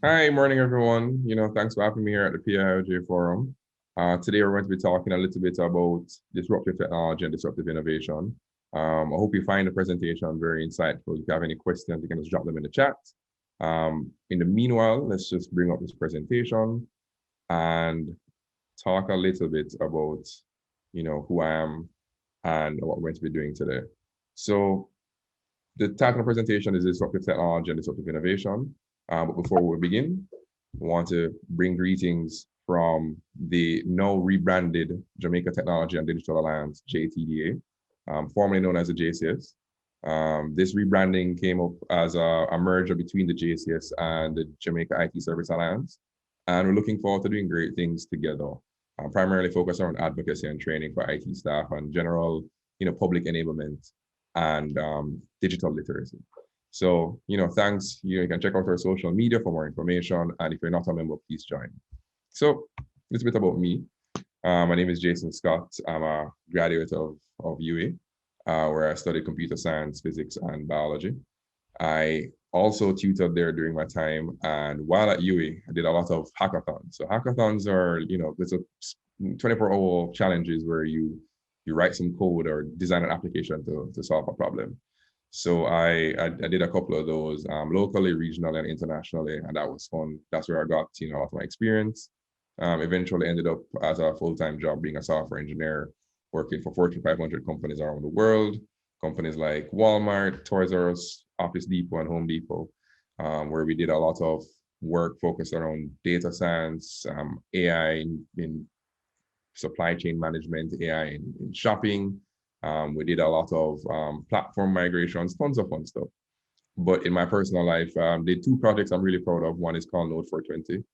Hi, morning, everyone. Thanks for having me here at the PIOJ Forum. Today, we're going to be talking a little bit about disruptive technology and disruptive innovation. I hope you find the presentation very insightful. If you have any questions, you can just drop them in the chat. In the meanwhile, let's just bring up this presentation and talk a little bit about, who I am and what we're going to be doing today. So the title of the presentation is Disruptive Technology and Disruptive Innovation. But before we begin, I want to bring greetings from the now rebranded Jamaica Technology and Digital Alliance, JTDA, formerly known as the JCS. This rebranding came up as a merger between the JCS and the Jamaica IT Service Alliance. And we're looking forward to doing great things together, primarily focused on advocacy and training for IT staff and general, public enablement and digital literacy. So, thanks. You can check out our social media for more information. And if you're not a member, please join. So, a little bit about me. My name is Jason Scott. I'm a graduate of UA, where I studied computer science, physics, and biology. I also tutored there during my time. And while at UA, I did a lot of hackathons. So hackathons are, it's a 24-hour challenges where you write some code or design an application to solve a problem. So I did a couple of those locally, regionally, and internationally, and that was fun. That's where I got a lot of my experience. Eventually ended up as a full-time job being a software engineer, working for Fortune 500 companies around the world, companies like Walmart, Toys R Us, Office Depot, and Home Depot, where we did a lot of work focused around data science, AI in supply chain management, AI in shopping. We did a lot of platform migrations, tons of fun stuff. But in my personal life, did two projects I'm really proud of. One is called Node 420,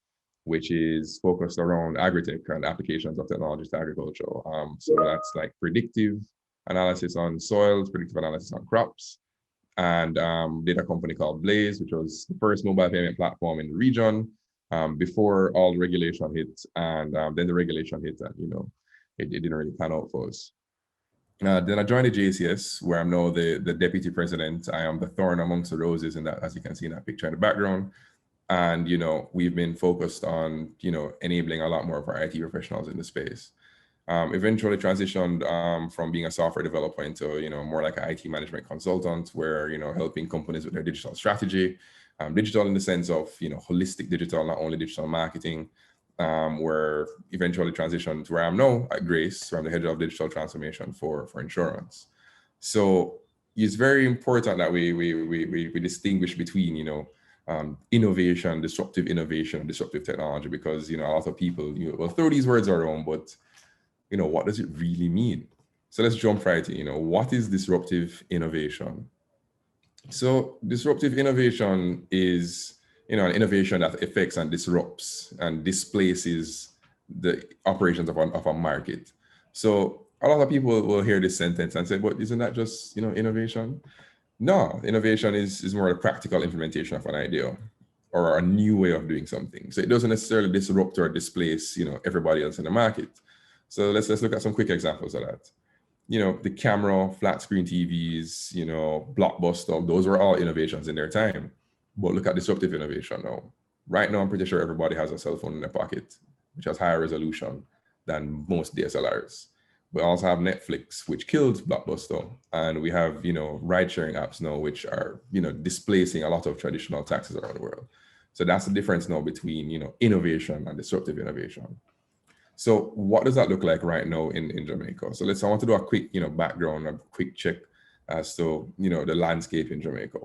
which is focused around agritech and applications of technology to agriculture. So that's like predictive analysis on soils, predictive analysis on crops, and did a company called Blaze, which was the first mobile payment platform in the region before all the regulation hit. And then the regulation hit and, it didn't really pan out for us. Then I joined the JCS, where I'm now the deputy president. I am the thorn amongst the roses, in that, as you can see in that picture in the background. And we've been focused on enabling a lot more of our IT professionals in the space. Eventually transitioned from being a software developer into more like an IT management consultant, where helping companies with their digital strategy, digital in the sense of holistic digital, not only digital marketing. Where eventually transitioned to where I'm now at Grace, where I'm the head of digital transformation for insurance. So it's very important that we distinguish between innovation, disruptive innovation, and disruptive technology, because a lot of people will throw these words around, but what does it really mean? So let's jump right in. What is disruptive innovation? So disruptive innovation is an innovation that affects and disrupts and displaces the operations of a market. So a lot of people will hear this sentence and say, but isn't that just innovation? No, innovation is more a practical implementation of an idea or a new way of doing something. So it doesn't necessarily disrupt or displace everybody else in the market. So let's look at some quick examples of that. The camera, flat screen TVs, Blockbuster, those were all innovations in their time. But look at disruptive innovation now. Right now, I'm pretty sure everybody has a cell phone in their pocket, which has higher resolution than most DSLRs. We also have Netflix, which killed Blockbuster. And we have, ride-sharing apps now, which are, displacing a lot of traditional taxis around the world. So that's the difference now between, innovation and disruptive innovation. So what does that look like right now in Jamaica? So I want to do a quick, background, a quick check as to, the landscape in Jamaica.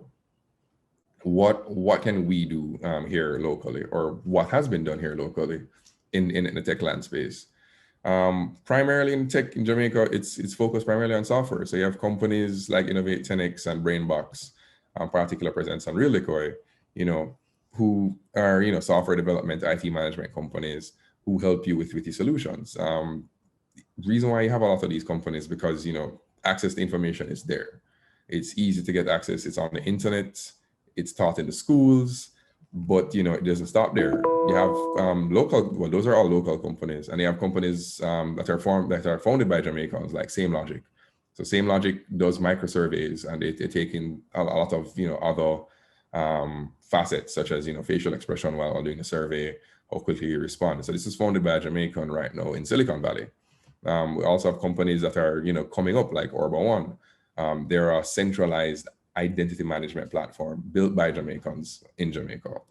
What can we do here locally, or what has been done here locally in the tech land space? Primarily in tech in Jamaica, it's focused primarily on software. So you have companies like Innovate 10X and Brainbox, particular presence on Real Liquor, who are, software development, IT management companies who help you with your solutions. Reason why you have a lot of these companies, because, access to information is there. It's easy to get access. It's on the internet. It's taught in the schools, but it doesn't stop there. You have local. Well, those are all local companies, and you have companies that are founded by Jamaicans, like Same Logic. So Same Logic does micro surveys, and they take in a lot of other facets such as, facial expression while doing a survey, how quickly you respond. So this is founded by a Jamaican right now in Silicon Valley. We also have companies that are, coming up like Orba One. They're a centralized identity management platform built by Jamaicans in Jamaica.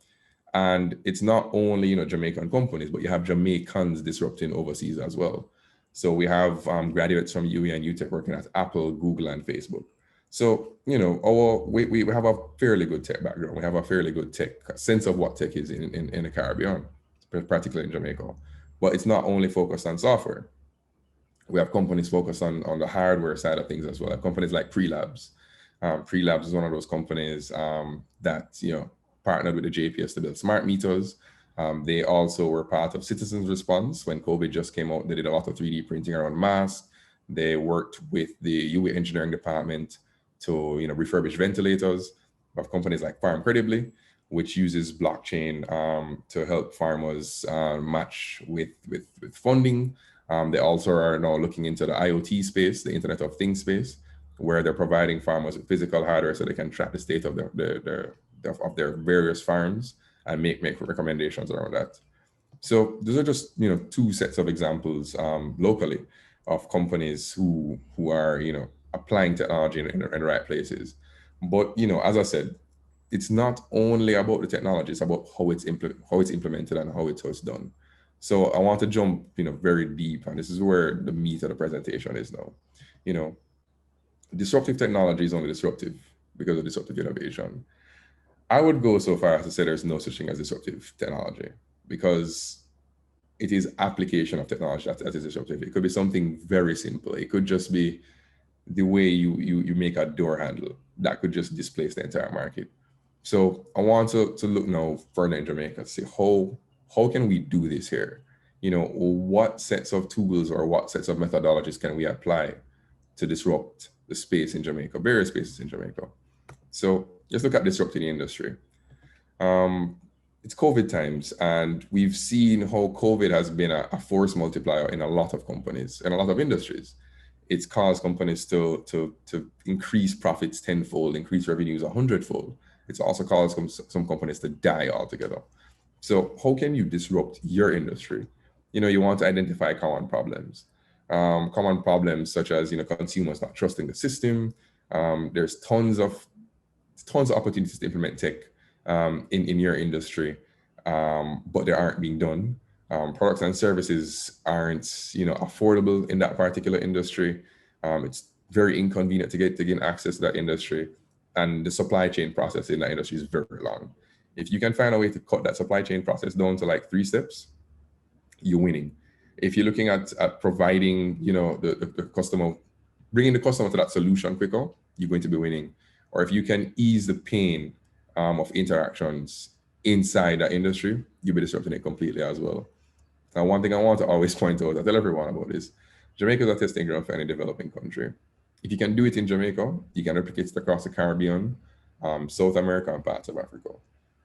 And it's not only, Jamaican companies, but you have Jamaicans disrupting overseas as well. So we have graduates from UE and UTech working at Apple, Google, and Facebook. So, we have a fairly good tech background. We have a fairly good tech sense of what tech is in the Caribbean, particularly in Jamaica. But it's not only focused on software. We have companies focused on the hardware side of things as well. Companies like Prelabs. Prelabs is one of those companies that, partnered with the JPS to build smart meters. They also were part of Citizens Response when COVID just came out. They did a lot of 3D printing around masks. They worked with the UE engineering department to, refurbish ventilators. We have companies like Farm Credibly, which uses blockchain to help farmers match with funding. They also are now looking into the IoT space, the Internet of Things space, where they're providing farmers with physical hardware so they can track the state of their various farms and make recommendations around that. So those are just, two sets of examples locally of companies who are, applying technology in the right places. But, as I said, it's not only about the technology, it's about how it's implemented and how it's done. So I want to jump, very deep, and this is where the meat of the presentation is now. Disruptive technology is only disruptive because of disruptive innovation. I would go so far as to say there's no such thing as disruptive technology, because it is application of technology that is disruptive. It could be something very simple. It could just be the way you make a door handle that could just displace the entire market. So I want to look now further in Jamaica to see how can we do this here? What sets of tools or what sets of methodologies can we apply to disrupt the space in Jamaica, various spaces in Jamaica? So let's look at disrupting the industry. It's COVID times, and we've seen how COVID has been a force multiplier in a lot of companies and a lot of industries. It's caused companies to increase profits tenfold, increase revenues 100-fold. It's also caused some companies to die altogether. So how can you disrupt your industry? You want to identify common problems. Common problems such as, consumers not trusting the system. There's tons of opportunities to implement tech in your industry, but they aren't being done. Products and services aren't, affordable in that particular industry. It's very inconvenient to gain access to that industry, and the supply chain process in that industry is very long. If you can find a way to cut that supply chain process down to like 3 steps, you're winning. If you're looking at providing, the customer, bringing the customer to that solution quicker, you're going to be winning. Or if you can ease the pain of interactions inside that industry, you'll be disrupting it completely as well. Now, one thing I want to always point out, I tell everyone about this, Jamaica is a testing ground for any developing country. If you can do it in Jamaica, you can replicate it across the Caribbean, South America, and parts of Africa.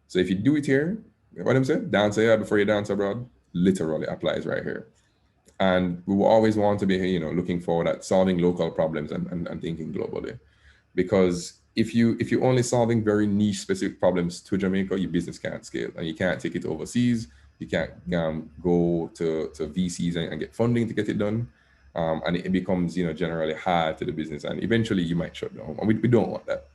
So if you do it here, what I'm saying, dance here before you dance abroad, literally applies right here. And we will always want to be, looking forward at solving local problems and thinking globally. Because if you're only solving very niche specific problems to Jamaica, your business can't scale, and you can't take it overseas. You can't go to VCs and get funding to get it done. And it becomes, generally hard to the business, and eventually you might shut down. And we don't want that.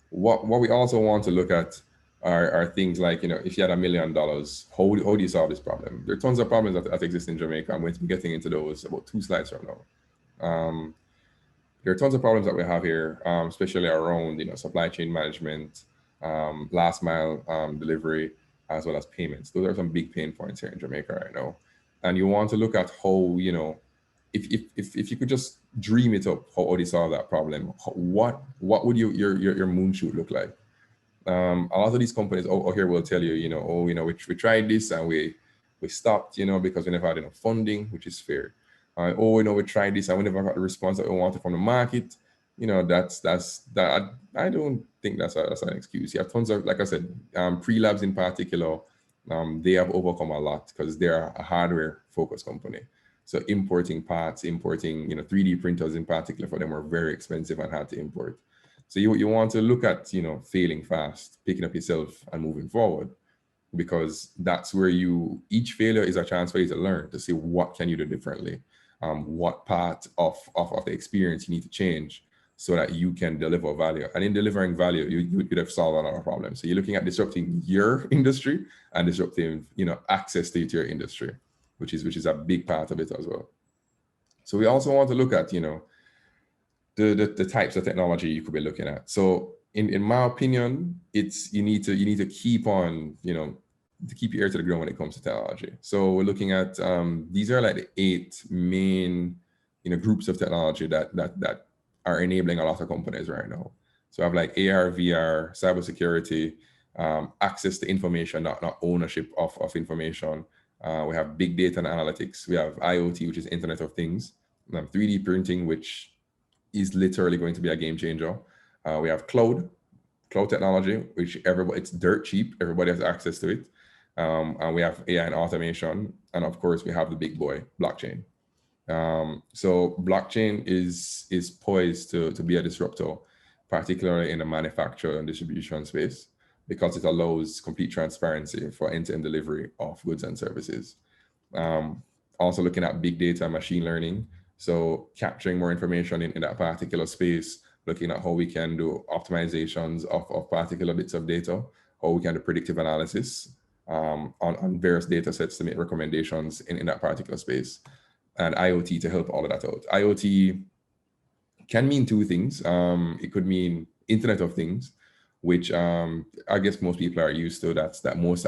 What we also want to look at are things like, if you had $1 million, how do you solve this problem? There are tons of problems that exist in Jamaica. I'm going to be getting into those about 2 slides from now. There are tons of problems that we have here, especially around, supply chain management, last mile delivery, as well as payments. Those are some big pain points here in Jamaica right now. And you want to look at how, if you could just dream it up, how would you solve that problem? What would your moonshoot look like? A lot of these companies here will tell you, we tried this and we stopped, because we never had enough funding, which is fair. We tried this and we never got the response that we wanted from the market. I don't think that's an excuse. You have tons of, like I said, Prelabs in particular, they have overcome a lot because they're a hardware focused company. So importing parts, 3D printers in particular for them were very expensive and hard to import. So you want to look at, failing fast, picking up yourself and moving forward, because that's where each failure is a chance for you to learn, to see what can you do differently, what part of the experience you need to change so that you can deliver value. And in delivering value, you'd have solved a lot of problems. So you're looking at disrupting your industry and disrupting, access to your industry, which is a big part of it as well. So we also want to look at, the types of technology you could be looking at. So in my opinion, it's you need to keep on, to keep your ear to the ground when it comes to technology. So we're looking at these are like the 8 main, groups of technology that are enabling a lot of companies right now. So I have like AR, VR, cybersecurity, access to information, not ownership of information. We have big data and analytics. We have IoT, which is Internet of Things. We have 3D printing, which is literally going to be a game changer. We have cloud technology, which it's dirt cheap. Everybody has access to it. And we have AI and automation. And of course, we have the big boy, blockchain. So blockchain is poised to be a disruptor, particularly in the manufacture and distribution space, because it allows complete transparency for end-to-end delivery of goods and services. Also looking at big data and machine learning. So capturing more information in that particular space, looking at how we can do optimizations of particular bits of data, how we can do predictive analysis on various data sets to make recommendations in that particular space, and IoT to help all of that out. IoT can mean 2 things. It could mean Internet of Things, which I guess most people are used to. That's that most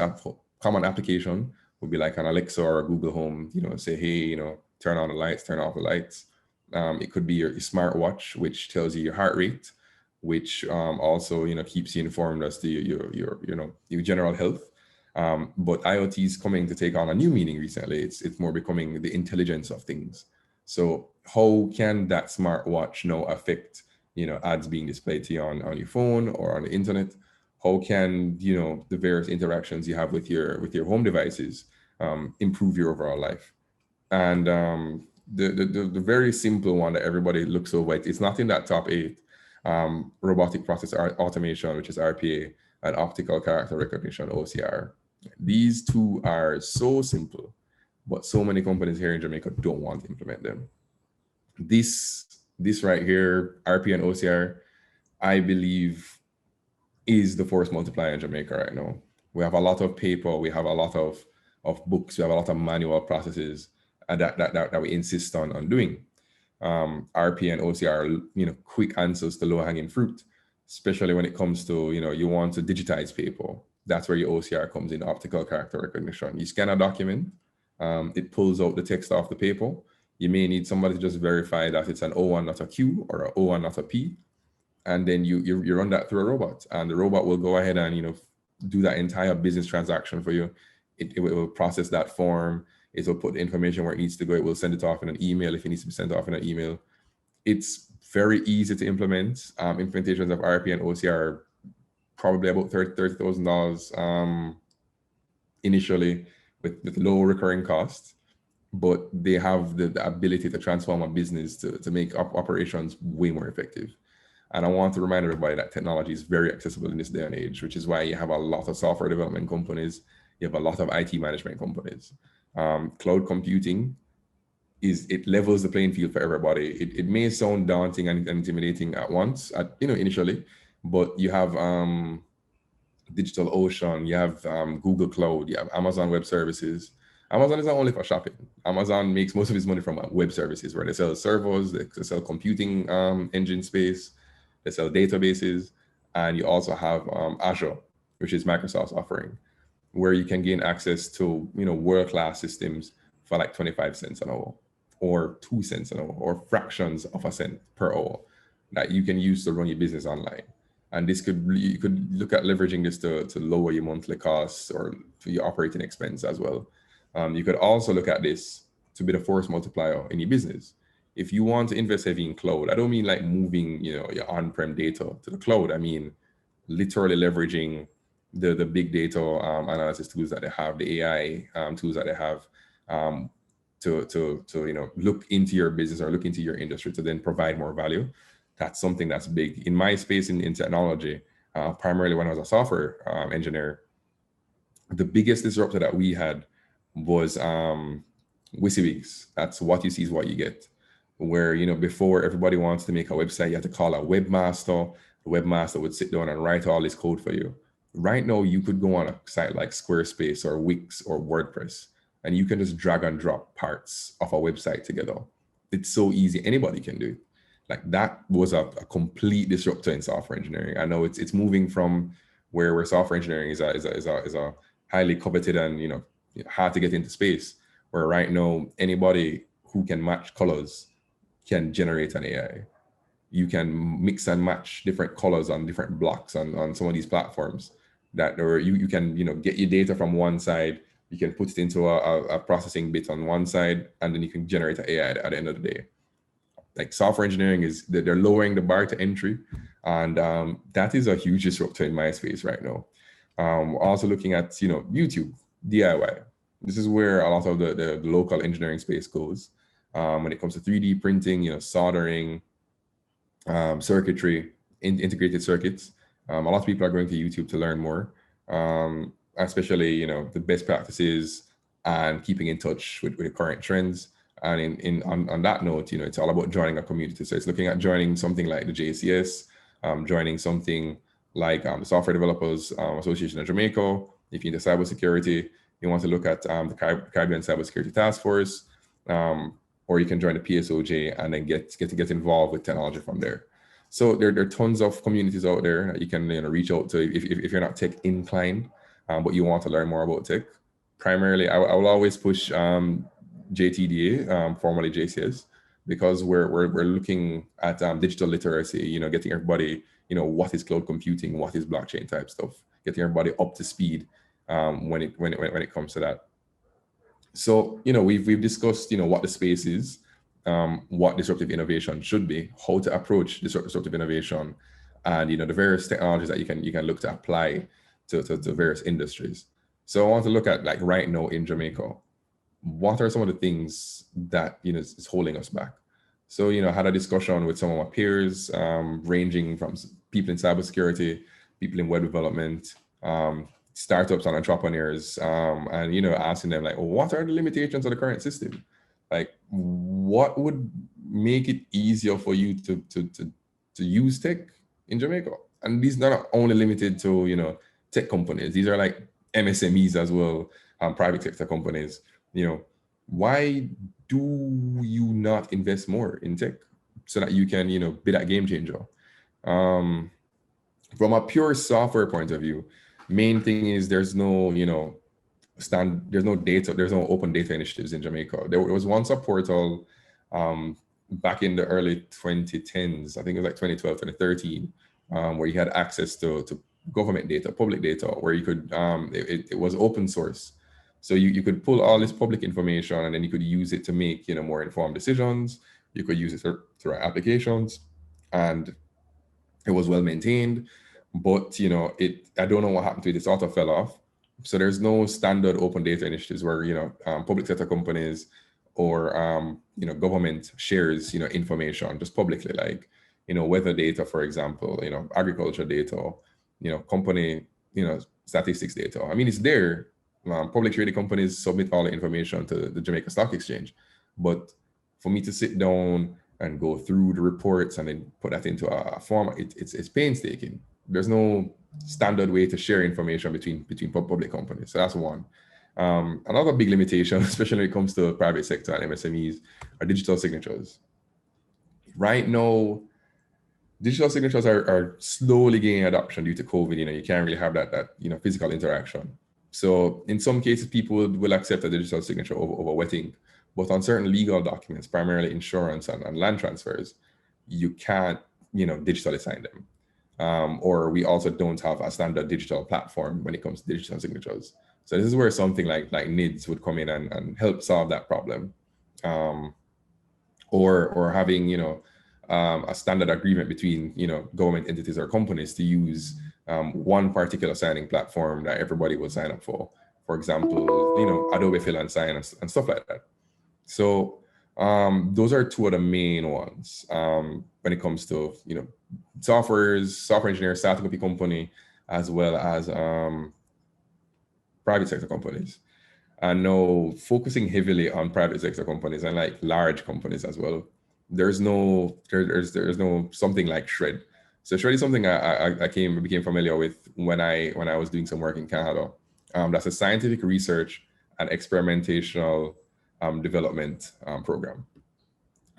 common application would be like an Alexa or a Google Home, say, hey, turn on the lights, turn off the lights. It could be your smartwatch, which tells you your heart rate, which also, keeps you informed as to your general health. But IoT is coming to take on a new meaning recently. It's more becoming the intelligence of things. So how can that smartwatch now affect, ads being displayed to you on your phone or on the internet? How can, the various interactions you have with your home devices improve your overall life? And the very simple one that everybody looks over, it's not in that top 8, robotic process automation, which is RPA, and optical character recognition, OCR. These 2 are so simple, but so many companies here in Jamaica don't want to implement them. This right here, RPA and OCR, I believe is the force multiplier in Jamaica right now. We have a lot of paper, we have a lot of books, we have a lot of manual processes that we insist on doing. RPA and OCR are, quick answers to low-hanging fruit, especially when it comes to, you want to digitize paper. That's where your OCR comes in, optical character recognition. You scan a document, it pulls out the text off the paper. You may need somebody to just verify that it's an O1, not a Q, or an O1, not a P. And then you run that through a robot, and the robot will go ahead and, do that entire business transaction for you. It will process that form. It will put the information where it needs to go. It will send it off in an email if it needs to be sent off in an email. It's very easy to implement. Implementations of RP and OCR are probably about $30,000 initially with low recurring costs, but they have the ability to transform a business to make operations way more effective. And I want to remind everybody that technology is very accessible in this day and age, which is why you have a lot of software development companies. You have a lot of IT management companies. Cloud computing it levels the playing field for everybody. It may sound daunting and intimidating at once, initially, but you have DigitalOcean, you have Google Cloud, you have Amazon Web Services. Amazon is not only for shopping. Amazon makes most of its money from web services, where they sell servers, they sell computing engine space, they sell databases, and you also have Azure, which is Microsoft's offering, where you can gain access to world-class systems for like 25 cents an hour, or 2 cents an hour, or fractions of a cent per hour that you can use to run your business online. And this you could look at leveraging this to lower your monthly costs or for your operating expense as well. You could also look at this to be the force multiplier in your business. If you want to invest heavy in cloud, I don't mean like moving your on-prem data to the cloud. I mean literally leveraging the big data analysis tools that they have, the AI tools that they have, to look into your business or look into your industry to then provide more value. That's something that's big. In my space in technology, primarily when I was a software engineer, the biggest disruptor that we had was WYSIWYGs. That's what you see is what you get. Where, before everybody wants to make a website, you have to call a webmaster. The webmaster would sit down and write all this code for you. Right now, you could go on a site like Squarespace or Wix or WordPress, and you can just drag and drop parts of a website together. It's so easy. Anybody can do it. Like that was a complete disruptor in software engineering. I know it's moving from where software engineering is a highly coveted and hard to get into space, where right now anybody who can match colors can generate an AI. You can mix and match different colors on different blocks on some of these platforms that, or you can get your data from one side, you can put it into a processing bit on one side, and then you can generate an AI at the end of the day. Like software engineering is, they're lowering the bar to entry, and that is a huge disruptor in my space right now. Also looking at YouTube DIY. This is where a lot of the local engineering space goes when it comes to 3D printing, soldering, circuitry, integrated circuits. A lot of people are going to YouTube to learn more, especially the best practices and keeping in touch with the current trends. And on that note, it's all about joining a community. So it's looking at joining something like the JCS, joining something like the Software Developers Association of Jamaica. If you're into cybersecurity, you want to look at the Caribbean Cybersecurity Task Force, or you can join the PSOJ and then get involved with technology from there. So there are tons of communities out there that you can reach out to if you're not tech inclined, but you want to learn more about tech. Primarily, I will always push JTDA, formerly JCS, because we're looking at digital literacy, getting everybody, what is cloud computing, what is blockchain type stuff, getting everybody up to speed when it comes to that. So, we've discussed, what the space is, what disruptive innovation should be, how to approach disruptive innovation, and, the various technologies that you can look to apply to various industries. So I want to look at, like, right now in Jamaica, what are some of the things that, is holding us back? So, I had a discussion with some of my peers, ranging from people in cybersecurity, people in web development, startups and entrepreneurs, and asking them, like, what are the limitations of the current system? Like, what would make it easier for you to use tech in Jamaica? And these are not only limited to tech companies. These are like MSMEs as well, private sector companies. Why do you not invest more in tech so that you can be that game changer? From a pure software point of view, main thing is there's no there's no data, there's no open data initiatives in Jamaica. There was once a portal back in the early 2010s, I think it was like 2012, 2013, where you had access to government data, public data, where you could it was open source. So you could pull all this public information and then you could use it to make more informed decisions. You could use it to write applications, and it was well maintained. But I don't know what happened to it. It sort of fell off. So there's no standard open data initiatives where public sector companies or government shares information just publicly, like weather data, for example, agriculture data, company statistics data. I mean, it's there. Public traded companies submit all the information to the Jamaica Stock Exchange, but for me to sit down and go through the reports and then put that into a format, it's painstaking. There's no standard way to share information between public companies. So that's one. Another big limitation, especially when it comes to private sector and MSMEs, are digital signatures. Right now, digital signatures are slowly gaining adoption due to COVID. You can't really have that physical interaction. So in some cases, people will accept a digital signature over wet ink, but on certain legal documents, primarily insurance and land transfers, you can't digitally sign them. Or we also don't have a standard digital platform when it comes to digital signatures. So this is where something like NIDS would come in and help solve that problem. Or having a standard agreement between government entities or companies to use one particular signing platform that everybody will sign up for. For example, Adobe Fill and Sign and stuff like that. So those are two of the main ones. when it comes to, software engineers starting up a company, as well as private sector companies. And now focusing heavily on private sector companies and like large companies as well. There's no something like Shred. So Shred is something I became familiar with when I was doing some work in Canada. That's a scientific research and experimental development program.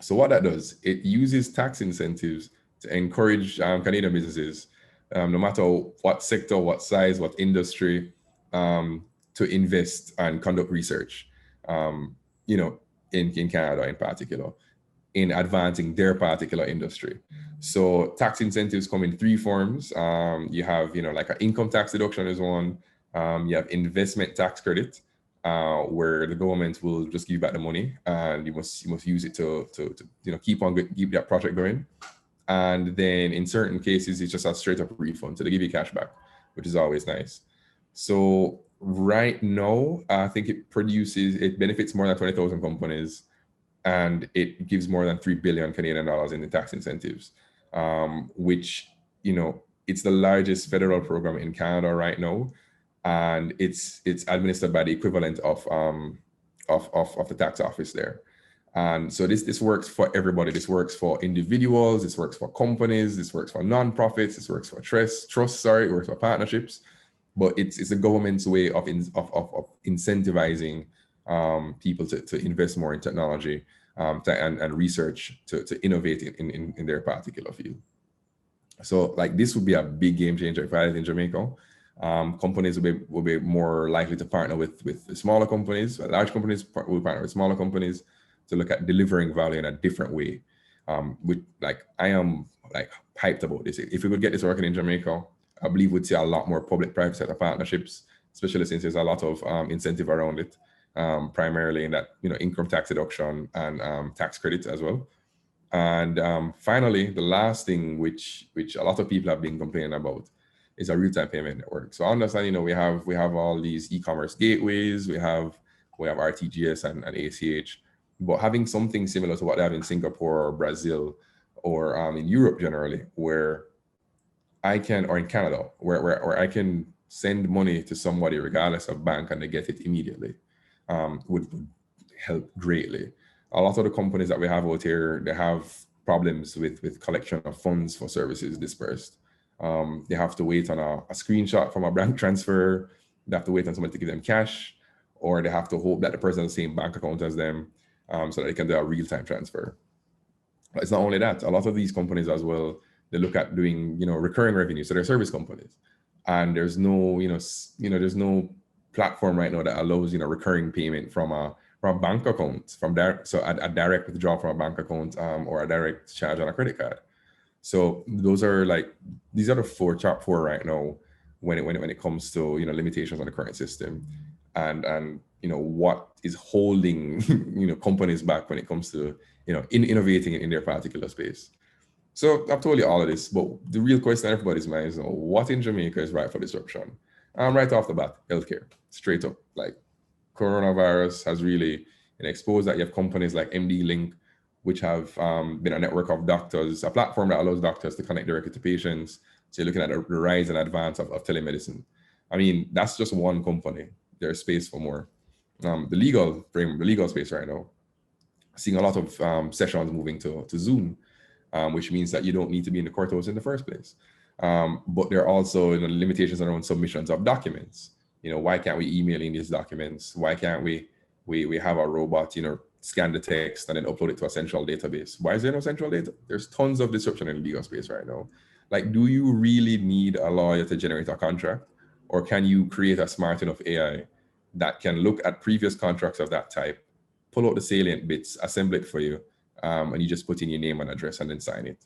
So what that does, it uses tax incentives to encourage Canadian businesses, no matter what sector, what size, what industry, to invest and conduct research, um, you know, in Canada in particular, in advancing their particular industry. So tax incentives come in three forms. You have, like an income tax deduction is one. You have investment tax credit, where the government will just give you back the money, and you must use it to keep that project going. And then in certain cases, it's just a straight up refund, so they give you cash back, which is always nice. So right now, I think it benefits more than 20,000 companies, and it gives more than 3 billion Canadian dollars in the tax incentives, which, it's the largest federal program in Canada right now, and it's administered by the equivalent of the tax office there. And so this works for everybody. This works for individuals. This works for companies. This works for nonprofits. This works for trusts. Sorry, it works for partnerships. But it's the government's way of incentivizing people to invest more in technology, and research to innovate in their particular field. So like this would be a big game changer if I was in Jamaica. Companies will be more likely to partner with the smaller companies. Large companies will partner with smaller companies to look at delivering value in a different way. I am like hyped about this. If we could get this working in Jamaica, I believe we'd see a lot more public-private sector partnerships, especially since there's a lot of incentive around it, primarily in that income tax deduction and tax credits as well. And finally, the last thing which a lot of people have been complaining about is a real-time payment network. So I understand, we have all these e-commerce gateways, we have RTGS and ACH, but having something similar to what they have in Singapore or Brazil or in Europe generally, or in Canada, where I can send money to somebody regardless of bank and they get it immediately, would help greatly. A lot of the companies that we have out here, they have problems with collection of funds for services dispersed. They have to wait on a screenshot from a bank transfer. They have to wait on somebody to give them cash, or they have to hope that the person has the same bank account as them, so that they can do a real-time transfer. But it's not only that. A lot of these companies as well, they look at doing recurring revenue, so they're service companies, and there's no there's no platform right now that allows recurring payment from a bank account, so a direct withdrawal from a bank account, or a direct charge on a credit card. So these are the top four right now when it comes to limitations on the current system, and what is holding companies back when it comes to innovating in their particular space. So I've told you all of this, but the real question on everybody's mind is, what in Jamaica is ripe for disruption? Right off the bat, healthcare, straight up. Like, coronavirus has really exposed that you have companies like MD Link, which have been a network of doctors, a platform that allows doctors to connect directly to patients. So you're looking at the rise and advance of telemedicine. I mean, that's just one company. There's space for more. The legal space right now, seeing a lot of sessions moving to Zoom, which means that you don't need to be in the courthouse in the first place. But there are also limitations around submissions of documents. Why can't we email in these documents? Why can't we have a robot, scan the text and then upload it to a central database? Why is there no central data? There's tons of disruption in the legal space right now. Like, do you really need a lawyer to generate a contract? Or can you create a smart enough AI that can look at previous contracts of that type, pull out the salient bits, assemble it for you, and you just put in your name and address and then sign it?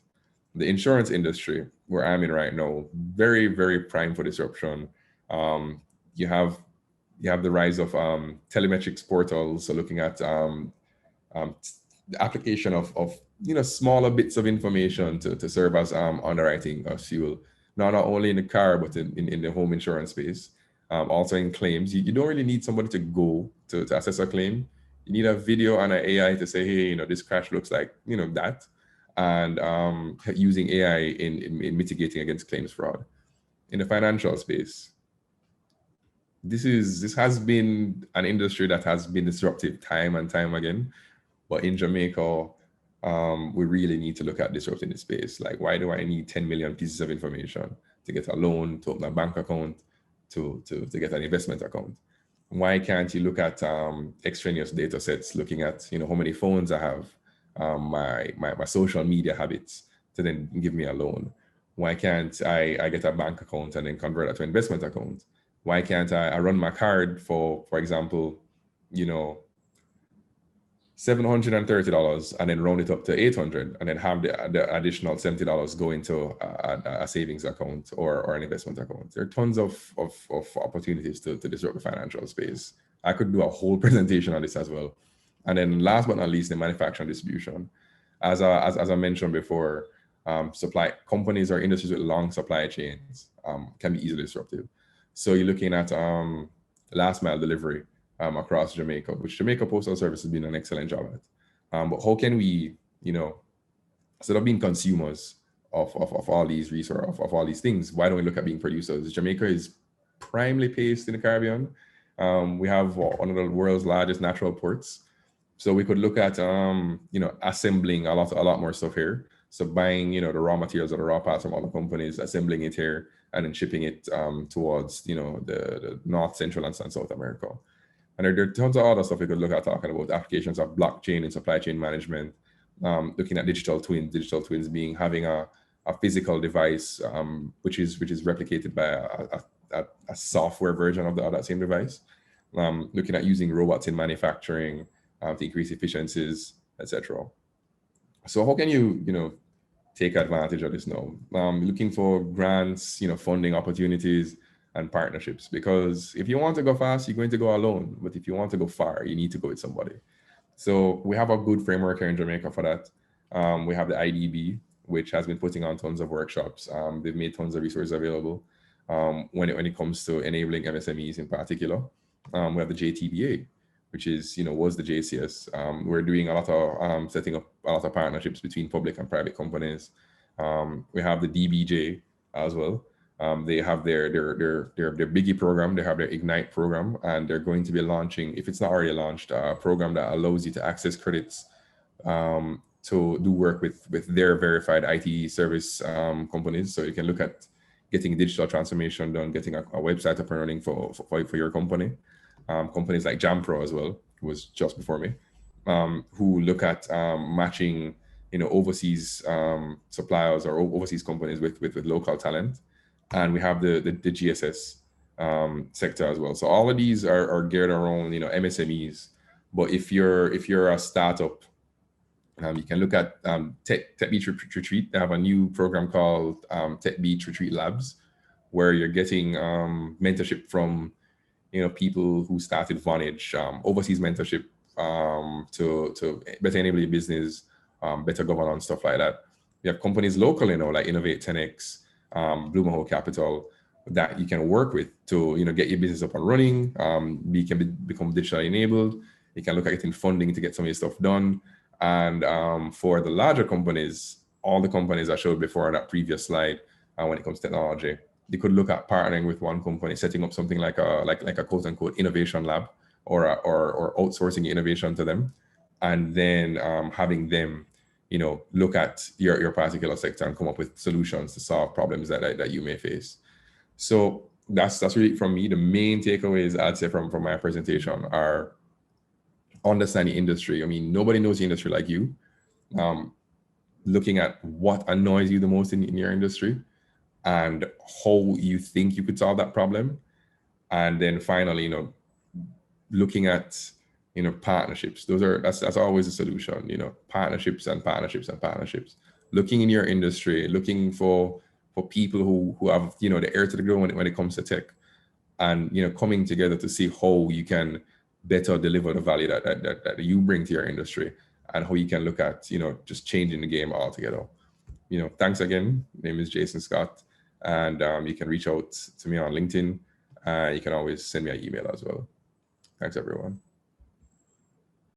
The insurance industry, where I'm in right now, very, very prime for disruption. You have the rise of telemetrics portals, so looking at the application of smaller bits of information to serve as underwriting of fuel, not only in the car but in the home insurance space, also in claims. You don't really need somebody to go to assess a claim. You need a video and an AI to say, hey, this crash looks like that, and using AI in mitigating against claims fraud. In the financial space, this has been an industry that has been disruptive time and time again. But in Jamaica, we really need to look at disrupting the space. Like, why do I need 10 million pieces of information to get a loan, to open a bank account, to get an investment account? Why can't you look at extraneous data sets, looking at how many phones I have, my social media habits, to then give me a loan? Why can't I get a bank account and then convert that to an investment account? Why can't I run my card for example, $730 and then round it up to 800 and then have the additional $70 go into a savings account or an investment account? There are tons of opportunities to disrupt the financial space. I could do a whole presentation on this as well. And then last but not least, the manufacturing distribution. As I mentioned before, supply companies or industries with long supply chains can be easily disruptive. So you're looking at last mile delivery across Jamaica, which Jamaica Postal Service has been an excellent job at. But how can we, instead of being consumers of all these resources, of all these things, why don't we look at being producers? Jamaica is primarily based in the Caribbean. We have one of the world's largest natural ports. So we could look at, assembling a lot more stuff here. So buying, the raw materials or the raw parts from other companies, assembling it here, and then shipping it towards, the North, Central, and South America. And there are tons of other stuff we could look at, talking about applications of blockchain and supply chain management, looking at digital twins being having a physical device, which is replicated by a software version of that same device. Looking at using robots in manufacturing to increase efficiencies, etc. So how can you, take advantage of this now? Looking for grants, funding opportunities, and partnerships, because if you want to go fast, you're going to go alone. But if you want to go far, you need to go with somebody. So we have a good framework here in Jamaica for that. We have the IDB, which has been putting on tons of workshops. They've made tons of resources available when it comes to enabling MSMEs in particular. We have the JTBA, which is, was the JCS. We're doing a lot of setting up a lot of partnerships between public and private companies. We have the DBJ as well. They have their Biggie program, they have their Ignite program, and they're going to be launching, if it's not already launched, a program that allows you to access credits to do work with their verified IT service companies. So you can look at getting digital transformation done, getting a website up and running for your company. Companies like Jampro as well, who was just before me, who look at matching, overseas suppliers or overseas companies with local talent. And we have the GSS sector as well. So all of these are geared around, MSMEs. But if you're a startup, you can look at Tech Beach Retreat. They have a new program called Tech Beach Retreat Labs, where you're getting mentorship from people who started Vonage, overseas mentorship to better enable your business, better governance, stuff like that. You have companies locally, like Innovate 10X, Blue Maho Capital, that you can work with to get your business up and running. You can become digitally enabled. You can look at getting funding to get some of your stuff done. And for the larger companies, all the companies I showed before on that previous slide, when it comes to technology, they could look at partnering with one company, setting up something like a quote unquote innovation lab, or outsourcing innovation to them, and then having them look at your particular sector and come up with solutions to solve problems that you may face. So that's really from me. The main takeaways I'd say from my presentation are understand the industry. I mean, nobody knows the industry like you. Looking at what annoys you the most in your industry and how you think you could solve that problem. And then finally, looking at partnerships. That's always a solution. Partnerships and partnerships and partnerships. Looking in your industry, looking for people who have the air to the ground when it comes to tech, and coming together to see how you can better deliver the value that you bring to your industry, and how you can look at just changing the game altogether. Thanks again. My name is Jason Scott, and you can reach out to me on LinkedIn. You can always send me an email as well. Thanks, everyone.